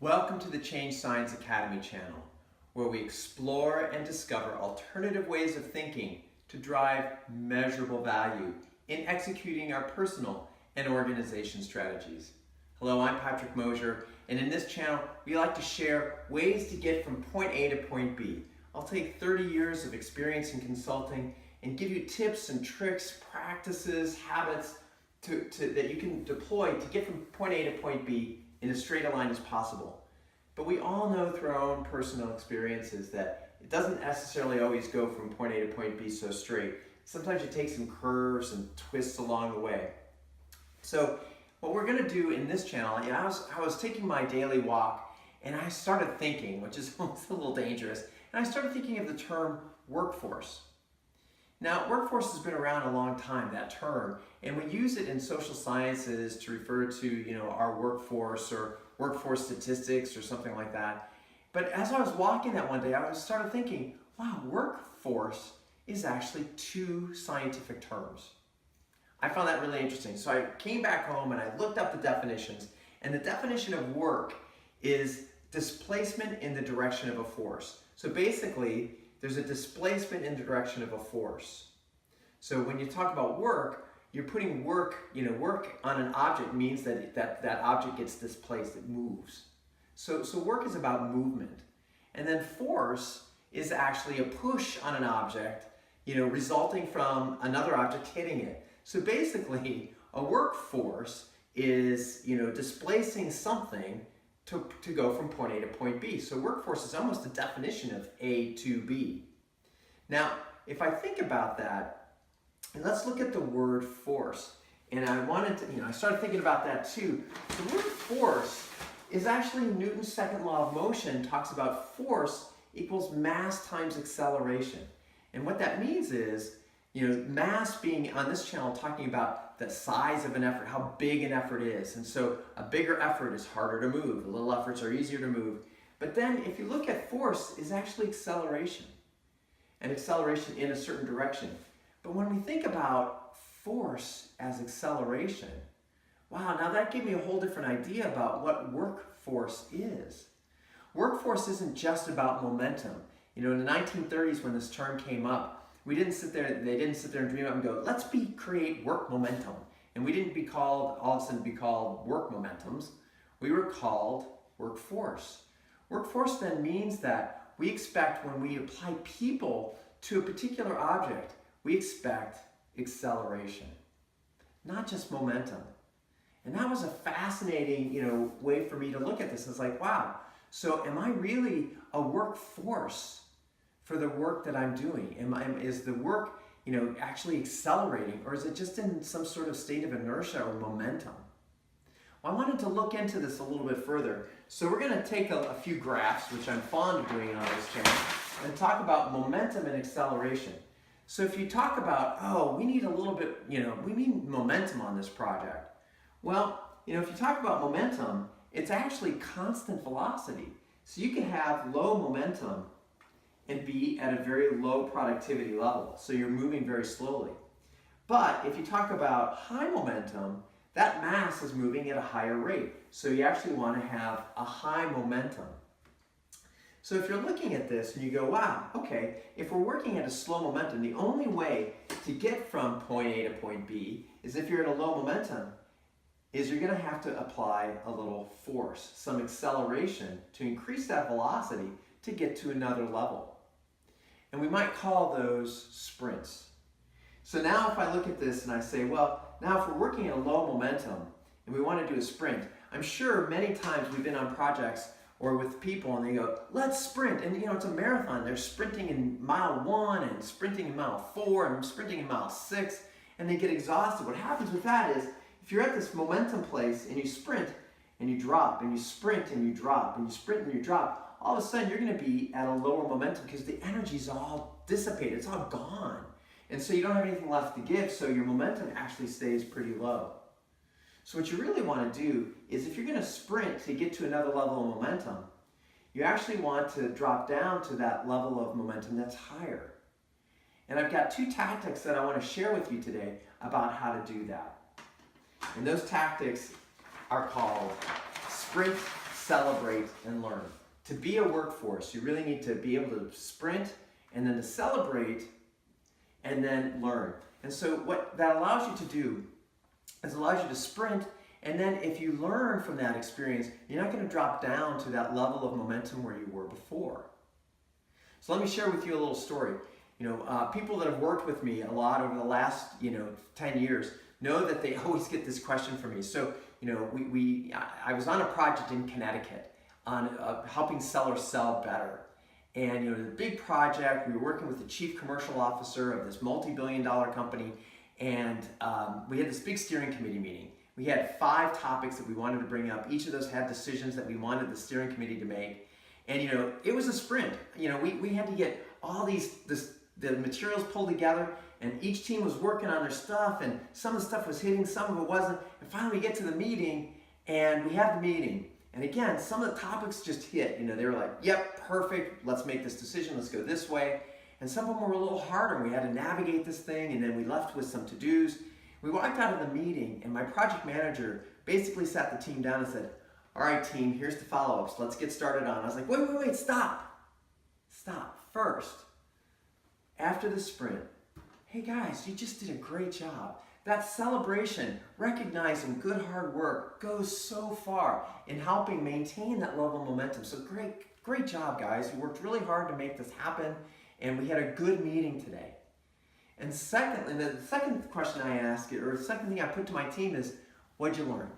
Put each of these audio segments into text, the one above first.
Welcome to the Change Science Academy channel, where we explore and discover alternative ways of thinking to drive measurable value in executing our personal and organization strategies. Hello, I'm Patrick Mosier, and in this channel, we like to share ways to get from point A to point B. I'll take 30 years of experience in consulting and give you tips and tricks, practices, habits that you can deploy to get from point A to point B in as straight a line as possible. But we all know through our own personal experiences that it doesn't necessarily always go from point A to point B so straight. Sometimes you take some curves and twists along the way. So what we're going to do in this channel, I was taking my daily walk and I started thinking, which is a little dangerous, and I started thinking of the term workforce. Now, workforce has been around a long time, that term, and we use it in social sciences to refer to, our workforce or workforce statistics or something like that. But as I was walking that one day, I started thinking, wow, workforce is actually two scientific terms. I found that really interesting. So I came back home and I looked up the definitions, and the definition of work is displacement in the direction of a force. So basically, there's a displacement in the direction of a force. So when you talk about work, you're putting work on an object means that object gets displaced, it moves. So work is about movement. And then force is actually a push on an object, resulting from another object hitting it. So basically, a workforce is, displacing something to go from point A to point B. So workforce is almost a definition of A to B. Now, if I think about that, and let's look at the word force. And I started thinking about that too. The word force is actually Newton's second law of motion talks about force equals mass times acceleration. And what that means is, mass being on this channel talking about the size of an effort, how big an effort is. And so a bigger effort is harder to move. Little efforts are easier to move. But then if you look at force, is actually acceleration. And acceleration in a certain direction. But when we think about force as acceleration, wow, now that gave me a whole different idea about what workforce is. Workforce isn't just about momentum. In the 1930s when this term came up, they didn't sit there and dream up and go, let's create work momentum. And we didn't all of a sudden be called work momentums. We were called workforce. Workforce then means that we expect when we apply people to a particular object, we expect acceleration, not just momentum. And that was a fascinating, way for me to look at this. It's like, wow, so am I really a workforce for the work that I'm doing? Is the work, actually accelerating, or is it just in some sort of state of inertia or momentum? Well, I wanted to look into this a little bit further. So we're going to take a few graphs, which I'm fond of doing on this channel, and talk about momentum and acceleration. So if you talk about, we need a little bit, we need momentum on this project. Well, if you talk about momentum, it's actually constant velocity. So you can have low momentum and be at a very low productivity level. So you're moving very slowly. But if you talk about high momentum, that mass is moving at a higher rate. So you actually want to have a high momentum. So if you're looking at this and you go, wow, okay, if we're working at a slow momentum, the only way to get from point A to point B is if you're at a low momentum, is you're going to have to apply a little force, some acceleration to increase that velocity to get to another level. And we might call those sprints. So now if I look at this and I say, well, now if we're working at a low momentum and we want to do a sprint, I'm sure many times we've been on projects or with people and they go, let's sprint. And it's a marathon. They're sprinting in mile 1 and sprinting in mile 4 and sprinting in mile 6, and they get exhausted. What happens with that is, if you're at this momentum place and you sprint and you drop and you sprint and you drop and you sprint and you drop, all of a sudden you're going to be at a lower momentum because the energy's all dissipated. It's all gone. And so you don't have anything left to give, so your momentum actually stays pretty low. So what you really want to do is, if you're going to sprint to get to another level of momentum, you actually want to drop down to that level of momentum that's higher. And I've got two tactics that I want to share with you today about how to do that. And those tactics are called sprint celebrate, and learn. To be a workforce, you really need to be able to sprint and then to celebrate and then learn. And so what that allows you to do is allows you to sprint, and then if you learn from that experience, you're not going to drop down to that level of momentum where you were before. So let me share with you a little story. People that have worked with me a lot over the last 10 years know that they always get this question from me. So I was on a project in Connecticut on helping sellers sell better. And the big project, we were working with the chief commercial officer of this multi-billion-dollar company, and we had this big steering committee meeting. We had 5 topics that we wanted to bring up. Each of those had decisions that we wanted the steering committee to make. And it was a sprint. We had to get all the materials pulled together, and each team was working on their stuff, and some of the stuff was hitting, some of it wasn't. And finally we get to the meeting, and we have the meeting. And again, some of the topics just hit. They were like, yep, perfect, let's make this decision, let's go this way. And some of them were a little harder, and we had to navigate this thing, and then we left with some to-dos. We walked out of the meeting, and my project manager basically sat the team down and said, all right, team, here's the follow-ups, let's get started on. I was like, wait, stop. First, after the sprint, hey guys, you just did a great job. That celebration, recognizing good hard work, goes so far in helping maintain that level of momentum. So great job, guys. You worked really hard to make this happen, and we had a good meeting today. And secondly, the second question I ask, or the second thing I put to my team is, what'd you learn?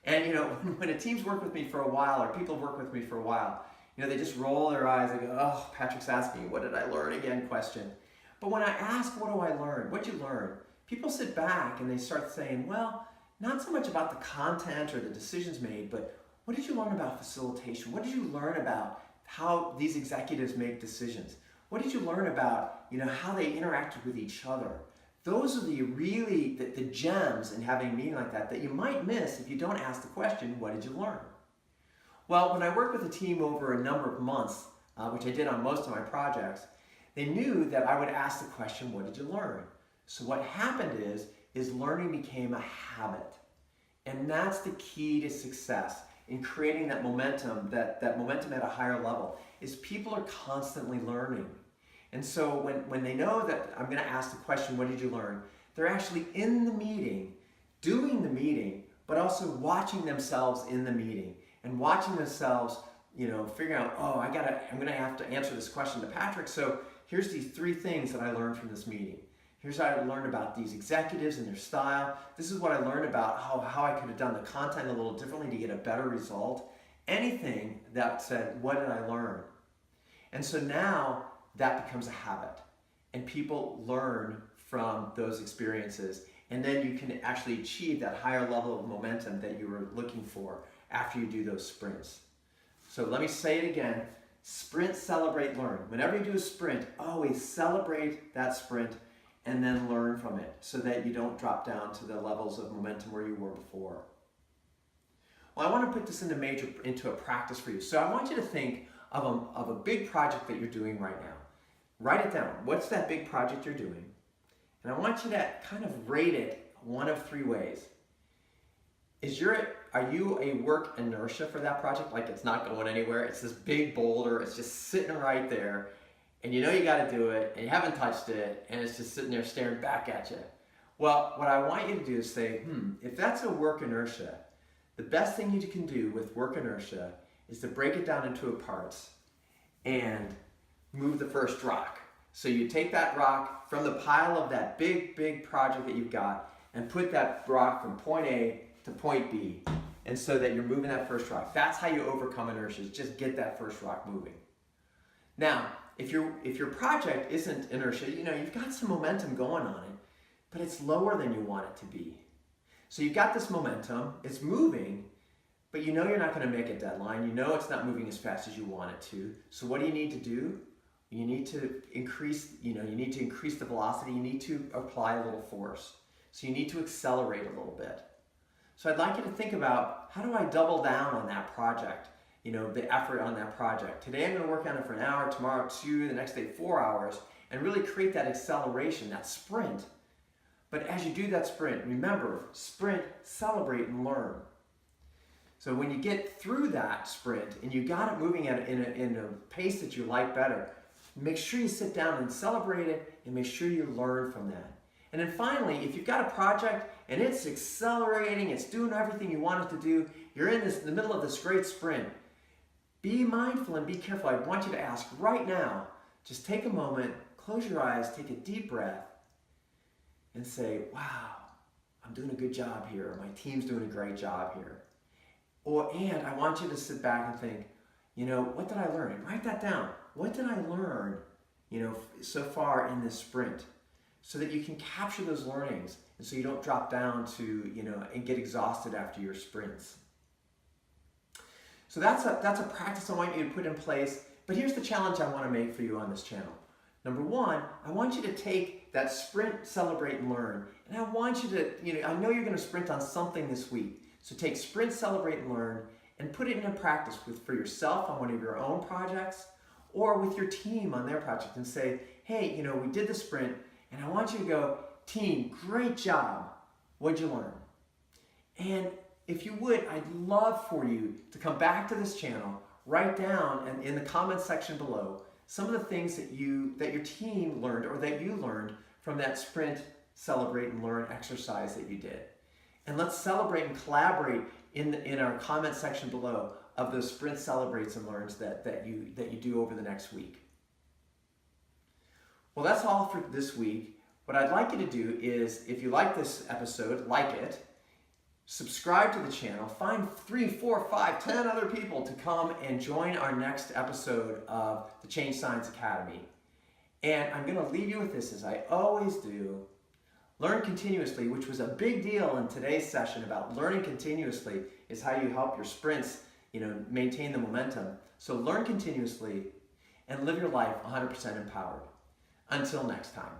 And when a team's worked with me for a while, or people have worked with me for a while, they just roll their eyes and go, oh, Patrick's asking, what did I learn again question. But when I ask, what do I learn? What'd you learn? People sit back and they start saying, well, not so much about the content or the decisions made, but what did you learn about facilitation? What did you learn about how these executives make decisions? What did you learn about, how they interacted with each other? Those are the gems in having a meeting like that you might miss if you don't ask the question, what did you learn? Well, when I worked with a team over a number of months, which I did on most of my projects, they knew that I would ask the question, what did you learn? So what happened is learning became a habit. And that's the key to success in creating that momentum, that momentum at a higher level, is people are constantly learning. And so when they know that I'm going to ask the question, what did you learn? They're actually in the meeting, doing the meeting, but also watching themselves in the meeting and watching themselves, figuring out, I'm going to have to answer this question to Patrick. So here's these 3 things that I learned from this meeting. Here's how I learned about these executives and their style. This is what I learned about how I could have done the content a little differently to get a better result. Anything that said, what did I learn? And so now that becomes a habit, and people learn from those experiences, and then you can actually achieve that higher level of momentum that you were looking for after you do those sprints. So let me say it again. Sprint, celebrate, learn. Whenever you do a sprint, always celebrate that sprint and then learn from it so that you don't drop down to the levels of momentum where you were before. Well, I want to put this into a practice for you. So I want you to think of a big project that you're doing right now. Write it down. What's that big project you're doing? And I want you to kind of rate it one of 3 ways. Are you a work inertia for that project? Like it's not going anywhere. It's this big boulder. It's just sitting right there. And you got to do it, and you haven't touched it, and it's just sitting there staring back at you. Well, what I want you to do is say, if that's a work inertia, the best thing you can do with work inertia is to break it down into parts and move the first rock. So you take that rock from the pile of that big project that you've got and put that rock from point A to point B, and so that you're moving that first rock. That's how you overcome inertia, is just get that first rock moving. Now, if your project isn't inertia, you've got some momentum going on it, but it's lower than you want it to be. So you've got this momentum, it's moving, but you're not going to make a deadline. It's not moving as fast as you want it to. So what do you need to do? You need to increase the velocity. You need to apply a little force. So you need to accelerate a little bit. So I'd like you to think about, how do I double down on that project? The effort on that project. Today I'm going to work on it for an hour, tomorrow 2, the next day 4 hours, and really create that acceleration, that sprint. But as you do that sprint, remember, sprint, celebrate, and learn. So when you get through that sprint and you got it moving in a pace that you like better, make sure you sit down and celebrate it and make sure you learn from that. And then finally, if you've got a project and it's accelerating, it's doing everything you want it to do, you're in the middle of this great sprint, be mindful and be careful. I want you to ask right now, just take a moment, close your eyes, take a deep breath, and say, wow, I'm doing a good job here, or my team's doing a great job here. And I want you to sit back and think, what did I learn? And write that down. What did I learn, so far in this sprint? So that you can capture those learnings and so you don't drop down to, and get exhausted after your sprints. So that's a practice I want you to put in place. But here's the challenge I want to make for you on this channel. Number one, I want you to take that sprint, celebrate, and learn. And I want you to, I know you're going to sprint on something this week. So take sprint, celebrate, and learn and put it into practice for yourself on one of your own projects or with your team on their project and say, hey, we did the sprint and I want you to go, team, great job. What'd you learn? And if you would, I'd love for you to come back to this channel, write down and in the comments section below some of the things that your team learned or that you learned from that sprint, celebrate, and learn exercise that you did. And let's celebrate and collaborate in our comment section below of those sprint, celebrates, and learns that you do over the next week. Well, that's all for this week. What I'd like you to do is, if you like this episode, like it, subscribe to the channel, find 3, 4, 5, 10 other people to come and join our next episode of the Change Science Academy. And I'm going to leave you with this, as I always do. Learn continuously, which was a big deal in today's session about learning continuously is how you help your sprints, maintain the momentum. So learn continuously and live your life 100% empowered. Until next time.